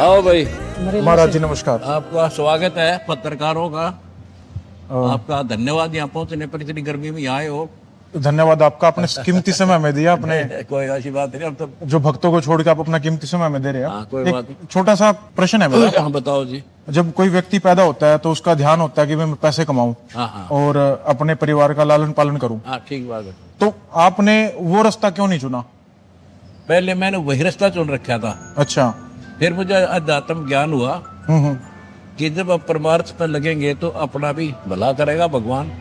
आओ भाई। महाराज जी नमस्कार। आपका स्वागत है पत्रकारों का। आपका धन्यवाद यहाँ पहुंचने पर, इतनी गर्मी में यहाँ आए हो। धन्यवाद आपका, आपने कीमती समय में दिया अपने कोई ऐसी बात नहीं, अब तो जो भक्तों को छोड़ के आप अपना कीमती समय में दे रहे हैं। हाँ, कोई बात एक छोटा सा प्रश्न है मेरा। हाँ बताओ जी। जब कोई व्यक्ति पैदा होता है तो उसका ध्यान होता है कि मैं पैसे कमाऊं हाँ और अपने परिवार का लालन पालन करूं, हाँ, ठीक बात है। तो आपने वो रास्ता क्यों नहीं चुना? पहले मैंने वही रास्ता चुन रखा था, अच्छा। फिर मुझे अध्यात्म ज्ञान हुआ हम्म। कि जब आप परमार्थ पर लगेंगे तो अपना भी भला करेगा भगवान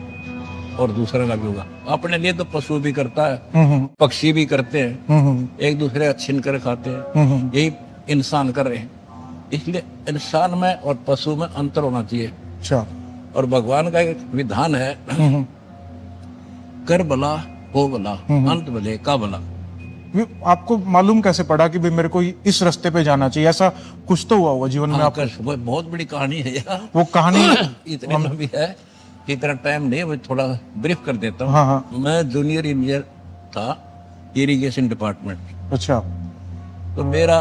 और दूसरे का भी होगा। अपने लिए तो पशु भी करता है, पक्षी भी करते हैं, एक दूसरे का छीन कर खाते हैं, यही इंसान कर रहे हैं। इसलिए इंसान में और पशु में अंतर होना चाहिए। अच्छा। और भगवान का एक विधान है, कर भला हो भला, अंत भले का भला। आपको मालूम कैसे पड़ा कि भाई मेरे को इस रास्ते पे जाना चाहिए? ऐसा कुछ तो हुआ जीवन में आपका? वो बहुत बड़ी कहानी है यार। वो कहानी इतनी लंबी है कि इतना टाइम नहीं, वो थोड़ा ब्रीफ कर देता हूँ। हाँ हाँ। मैं जूनियर इंजीनियर था, इरिगेशन डिपार्टमेंट। अच्छा। तो मेरा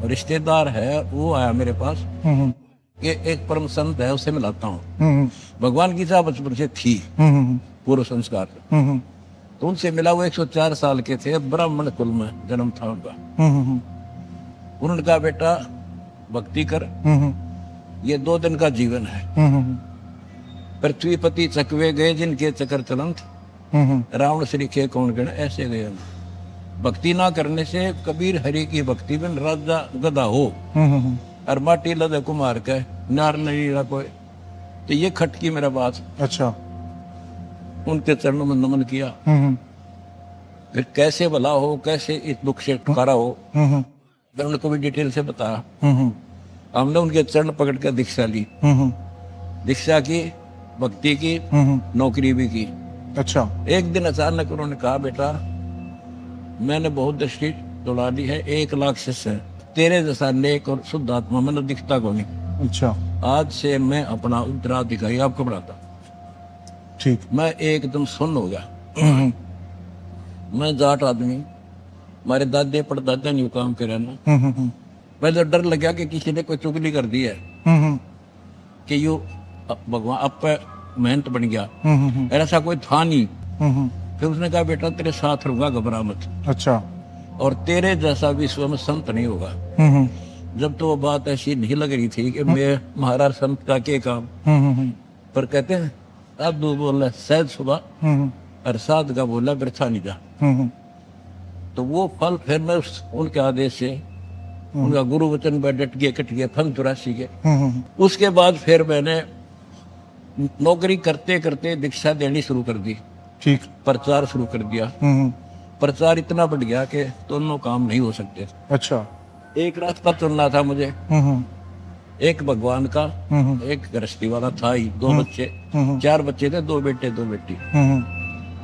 रिश्तेदार है, वो आया मेरे पास कि एक परम संत है, उससे मिलाता हूँ। भगवान की चाह बचपन से थी, पूर्व संस्कार। तो उनसे मिला। वो 104 साल के थे, ब्राह्मण कुल में जन्म था उनका। उन्होंने कहा बेटा भक्ति कर, ये 2 दिन का जीवन है। पृथ्वीपति चकवे गए जिनके चक्कर चलंत, रावण श्रीखे कौन गण ऐसे गए। भक्ति ना करने से कबीर हरि की भक्ति में राजा गधा हो और माटी लदे कुमार के नार नहीं कोई। तो ये खटकी मेरा बात। अच्छा। उनके चरणों में नमन किया। फिर कैसे भला हो, कैसे इस दुख से छुटकारा हो, मैंने उनको भी डिटेल से बताया। हमने उनके चरण पकड़ कर दीक्षा ली। दीक्षा की, भक्ति की, नौकरी भी की। अच्छा। एक दिन अचानक उन्होंने कहा बेटा मैंने बहुत दृष्टि दौड़ा ली है, 1 लाख शिष्य है, तेरे जैसा नेक और शुद्ध आत्मा मैंने दिखता को नहीं। अच्छा। आज से मैं अपना उत्तराधिकारी आपको बढ़ाता। ठीक। मैं एकदम सुन्न हो गया। मैं जाट आदमी, हमारे दादे परदादे नहीं काम करे ना। पहले डर लग गया कि किसी ने कोई चुगली कर दी है कि यू भगवान अब पे मेहनत बन गया। ऐसा कोई था नहीं। फिर उसने कहा बेटा तेरे साथ रहूंगा, घबरा मत। अच्छा। और तेरे जैसा विश्व में संत नहीं होगा। जब तो वो बात ऐसी नहीं लग रही थी कि मैं महाराज संत का क्या काम, पर कहते हैं अब बोला सहज सुबह और साध का बोला बिरथा नहीं जा। तो वो फल फिर मैं उनके आदेश से, उनका गुरु वचन पर डट गए, कट गए, फल 84 के। उसके बाद फिर मैंने नौकरी करते करते दीक्षा देनी शुरू कर दी। ठीक। प्रचार शुरू कर दिया। प्रचार इतना बढ़ गया कि दोनों काम नहीं हो सकते। अच्छा। एक रास्ता चुनना था मुझे, एक भगवान का, एक गृहस्थी वाला था ही। 2 बच्चे, 4 बच्चे थे, 2 बेटे 2 बेटी।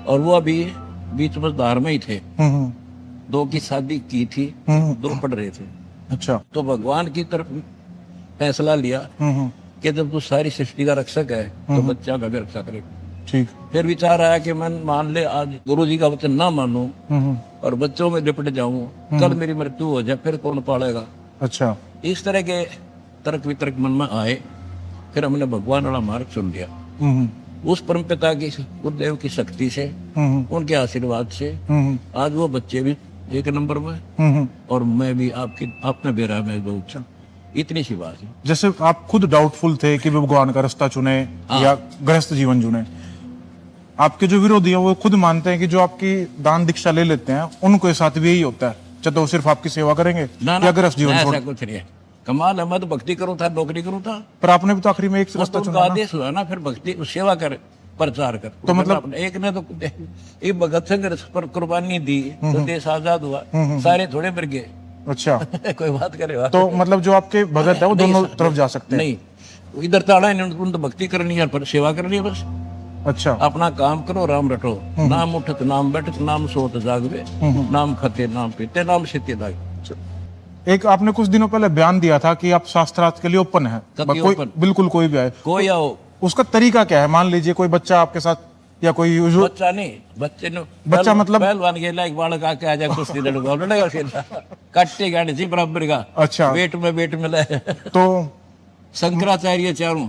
और वो अभी बीच मझधार में ही थे। 2 की शादी की थी, 2 पढ़ रहे थे। अच्छा। तो भगवान की तरफ फैसला लिया कि जब तू सारी सृष्टि का रक्षक है तो बच्चा का भी रक्षा करे। ठीक। फिर विचार आया कि मैं मान ले आज गुरु जी का वचन ना मानूं और बच्चों में लिपट जाऊं, कल मेरी मृत्यु हो जाए, फिर कौन पालेगा। अच्छा। इस तरह के तर्क वितर्क मन में आए। फिर हमने भगवान वाला मार्ग चुन लिया। उस परम पिता की, गुरुदेव की शक्ति से, उनके आशीर्वाद से आज वो बच्चे भी 1 नंबर में और मैं भी आपने बेरा में दो। इतनी सी बात है। जैसे आप खुद डाउटफुल थे कि भगवान का रास्ता चुने या गृहस्थ जीवन चुने, आपके जो विरोधी है वो खुद मानते हैं कि जो आपकी दान दीक्षा ले लेते हैं उनको साथ भी यही होता है, चाहे तो सिर्फ आपकी सेवा करेंगे या गृहस्थ जीवन। ऐसा कुछ नहीं है। कमाल है, मैं तो भक्ति करूँ था, नौकरी करूँ था। पर आपने भी तो आखिरी में एक रास्ता चुना ना। आदेश हुआ ना, फिर भक्ति सेवा कर, प्रचार कर। तो मतलब एक ने तो एक भगत सिंह पर कुर्बानी दी तो देश आजाद हुआ, सारे थोड़े मर गए। अच्छा। कोई बात करे तो मतलब जो आपके भगत है वो दोनों तरफ जा सकते हैं? नहीं, इधर ताड़ा है, तो भक्ति करनी है पर सेवा करनी है बस। अच्छा। अपना काम करो, राम रटो, नाम उठत नाम बैठत नाम सोत जागवे, नाम खते नाम पीते नाम सीते लागे। एक आपने कुछ दिनों पहले बयान दिया था कि आप शास्त्रार्थ के लिए ओपन है, बिल्कुल कोई भी आए, कोई आओ। उसका तरीका क्या है? मान लीजिए कोई बच्चा आपके साथ या कोई बच्चा नहीं, बच्चे ने बच्चा मतलब पहलवान खेला, एक बालक आके आ जाए कुश्ती लड़ूंगा, लड़ेगा खेला। काटे गाने से बराबर का अच्छा वेट में मिला है। तो शंकराचार्य चारों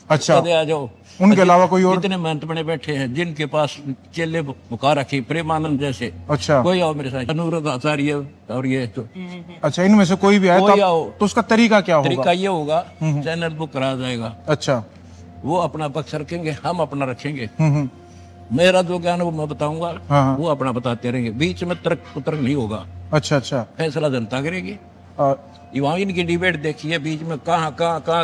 अच्छा कदे आ जाओ। उनके अलावा कोई और? इतने महंत बने बैठे हैं जिनके पास चेले मुखा रखी, प्रेमानंद जैसे। अच्छा कोई आओ मेरे साथ, अनुरुद्ध आचार्य और ये तो अच्छा, इनमें से कोई भी आए कोई तो, आओ। तो उसका तरीका क्या तरीका होगा? ये होगा, चैनल बुक करा जाएगा, अच्छा वो अपना पक्ष रखेंगे, हम अपना रखेंगे। हम्म। मेरा जो ज्ञान वो मैं बताऊंगा, हाँ। वो अपना बताते रहेंगे, बीच में तर्क पुतर्क नहीं होगा। अच्छा अच्छा फैसला जनता करेगी। अ, वहाँ इनकी डिबेट देखिए, बीच में कहाँ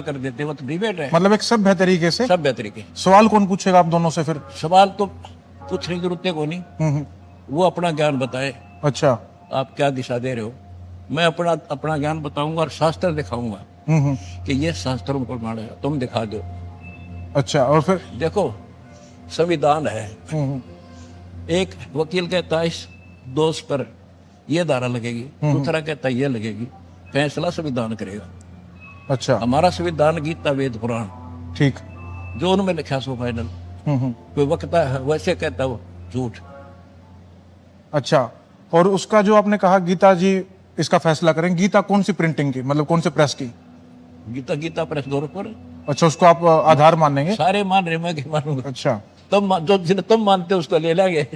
कर देते, वो तो डिबेट है। मतलब एक सभ्य तरीके से। सभ्य तरीके। सवाल कौन पूछेगा आप दोनों से फिर? सवाल तो पूछने की जरूरत है को नहीं, वो अपना ज्ञान बताए, अच्छा आप क्या दिशा दे रहे हो। मैं अपना ज्ञान बताऊंगा और शास्त्र दिखाऊंगा कि ये शास्त्रों को माने, तुम दिखा दो। अच्छा, और फिर? देखो संविधान है, एक वकील कहता है इस दोष पर ये धारा लगेगी, दूसरा कहता है ये लगेगी, फैसला संविधान करेगा। अच्छा हमारा संविधान गीता वेद पुराण, ठीक। जो उनमें लिखा सो फाइनल। कोई वक्ता है वैसे कहता है वो झूठ। अच्छा, और उसका जो आपने कहा गीता जी इसका फैसला करें, गीता कौन सी प्रिंटिंग की, मतलब कौन से प्रेस की? गीता प्रेस गोरखपुर। अच्छा, उसको आप आधार मानेंगे? सारे मान रहे, मैं क्या मानूंगा। अच्छा, जो जिन्हें तुम मानते हो उसको ले लेंगे,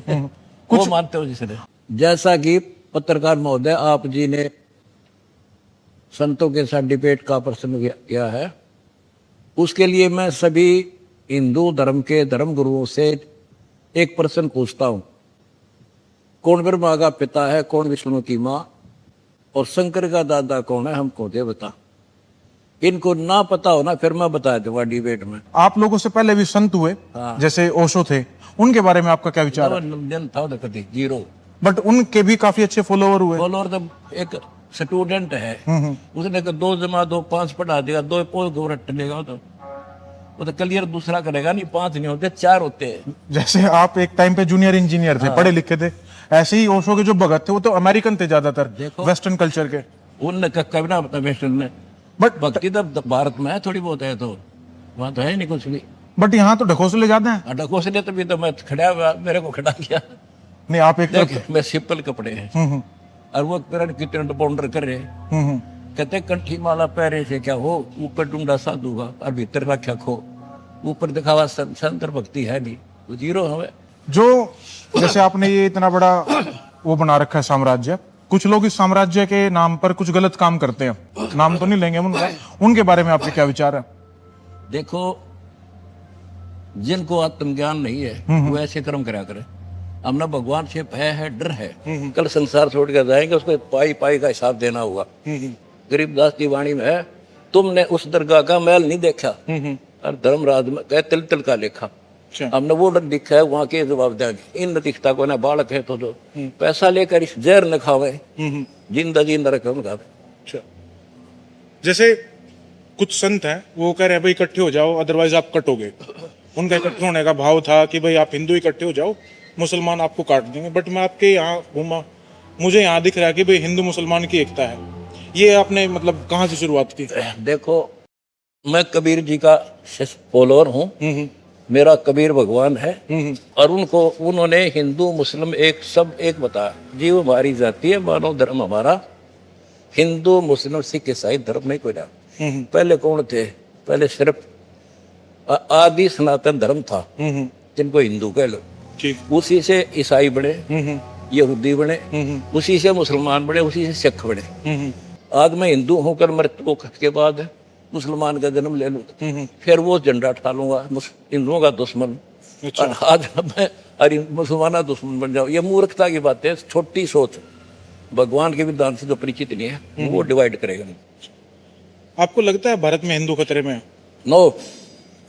वो मानते हो जिसने। जैसा कि पत्रकार महोदय आप जी ने संतों के साथ डिबेट का प्रश्न किया है, उसके लिए मैं सभी हिंदू धर्म के धर्म गुरुओं से एक प्रश्न पूछता हूं, कौन ब्रह्मा का पिता है, कौन विष्णु की माँ, और शंकर का दादा कौन है, हमको दे बता। इनको ना पता हो ना, फिर मैं बता दूंगा डिबेट में। आप लोगों से पहले भी संत हुए, हाँ। जैसे ओशो थे, उनके बारे में आपका क्या विचार है? जन था कभी जीरो, बट उनके भी काफी अच्छे फॉलोवर हुए। फॉलोअर तो एक स्टूडेंट है, उसने 2 जमा 2 5 पढ़ा देगा, 2 पोल दो रट लेगा, तो वो तो क्लियर दूसरा करेगा नहीं। 5 नहीं होते, 4 होते हैं। जैसे आप एक टाइम पे जूनियर इंजीनियर थे, पढ़े लिखे थे, ऐसे ही ओशो के जो भगत थे वो तो अमेरिकन थे ज्यादातर, देखो। वेस्टर्न कल्चर के। उनने कभी ना बता वेस्टर्न ने, बट भक्ति तो भारत में है थोड़ी बहुत है, तो वहां तो है नहीं कुछ भी। बट यहाँ तो ढकोसले ज्यादा हैं। अडको से तभी तो मैं खड़ा हुआ, मेरे को खड़ा किया। नहीं, आप एक देख मैं सिंपल कपड़े हैं, और वो किरण कितने बाउंडर कर रहे, कहते कंठी माला पहरे से क्या हो, ऊपर डूंगा साधु का और भीतर रखा खो, ऊपर दिखावा संतर भक्ति है नहीं, तो जीरो हमें। जो जैसे आपने ये इतना बड़ा वो बना रखा है साम्राज्य, कुछ लोग इस साम्राज्य के नाम पर कुछ गलत काम करते हैं, नाम तो नहीं लेंगे उनका, उनके बारे में आपके क्या विचार है? देखो जिनको आत्मज्ञान नहीं है वो ऐसे कर्म करा करे। हमने भगवान से भय है, डर है, कल संसार छोड़ कर जाएंगे, उसको पाई पाई का हिसाब देना होगा। गरीबदास की वाणी में है, तुमने उस दरगाह का महल नहीं देखा, और धर्मराज में कह तिल तिल का लेखा। हमने वो डर दिखा है, वहां के जवाब देंगे। इन दिखता को ना बालक है तो जो पैसा लेकर इस जहर न खावे, जिंदा जिंदा रखे उनका। जैसे कुछ संत हैं वो कह रहे हैं भाई इकट्ठे हो जाओ अदरवाइज आप कटोगे। उनका इकट्ठे होने का भाव था कि भाई आप हिंदू इकट्ठे हो जाओ, मुसलमान आपको काट देंगे। बट मैं आपके यहाँ घूमा, मुझे यहाँ दिख रहा है कि भाई हिंदू मुसलमान की एकता है। ये आपने मतलब कहाँ से शुरुआत की? देखो मैं कबीर जी का फॉलोअर हूँ, मेरा कबीर भगवान है, और उन्होंने हिंदू मुस्लिम एक सब एक बताया। जीव हमारी जाति है, मानव धर्म हमारा, हिंदू मुस्लिम सिख ईसाई धर्म नहीं कोई ना। पहले कौन थे? पहले सिर्फ आदि सनातन धर्म था, जिनको हिंदू कह लो। उसी से ईसाई बने, यहूदी बने, उसी से मुसलमान बने, उसी से सिख बने। आज मैं हिंदू होकर मृत्यु के बाद मुसलमान का जन्म ले लूँ, फिर वो झंडा उठा लूंगा हिंदुओं का दुश्मन, और आज मैं अरे मुसलमान दुश्मन बन जाऊँ। ये मूर्खता की बात है, छोटी सोच। भगवान के विधान से जो परिचित नहीं है वो डिवाइड करेगा नहीं। आपको लगता है भारत में हिंदू खतरे में है? नो,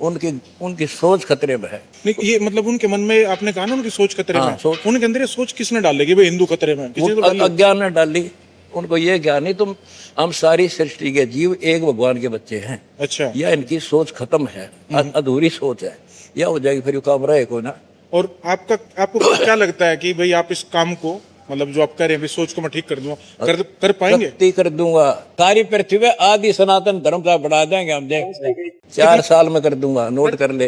उनकी सोच खतरे में है। नहीं, ये मतलब उनके मन में, आपने कहा ना उनकी सोच खतरे में है। उनके अंदर ये सोच किसने डाली कि भाई हिंदू खतरे में है? अज्ञान ने डाली। उनको ये ज्ञान नहीं, तुम हम सारी सृष्टि के जीव एक भगवान के बच्चे हैं। अच्छा, या इनकी सोच खत्म है, अधूरी सोच है, या हो जाएगी फिर काम रहे को ना। और आपको क्या लगता है कि भाई आप इस काम को, मतलब जो आप कह रहे हैं सोच को मैं ठीक कर दूंगा, कर पाएंगे? कर दूंगा। सारी पृथ्वी में आदि सनातन धर्म का बढ़ा देंगे हम, देख 4 साल में कर दूंगा, नोट कर ले।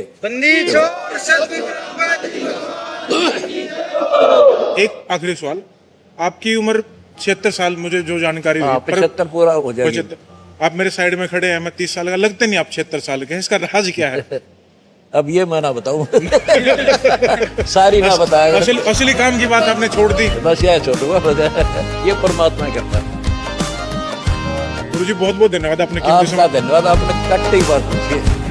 एक आखिरी सवाल, आपकी उम्र 76 साल मुझे जो जानकारी हुई, हाँ, 75 पूरा हो जाएगी। 75 आप मेरे साइड में खड़े हैं, मैं 30 साल का, लगते नहीं आप 76 साल के हैं। इसका राज क्या है? अब ये मैं ना बताऊं सारी ना बताएगा, असली काम की बात आपने छोड़ दी। बस यह छोड़ूंगा ये परमात्मा करता है। गुरु जी बहुत बहुत धन्यवाद, आपने कीमती आपका धन्यवाद, आपने कट्टी बात पूछी।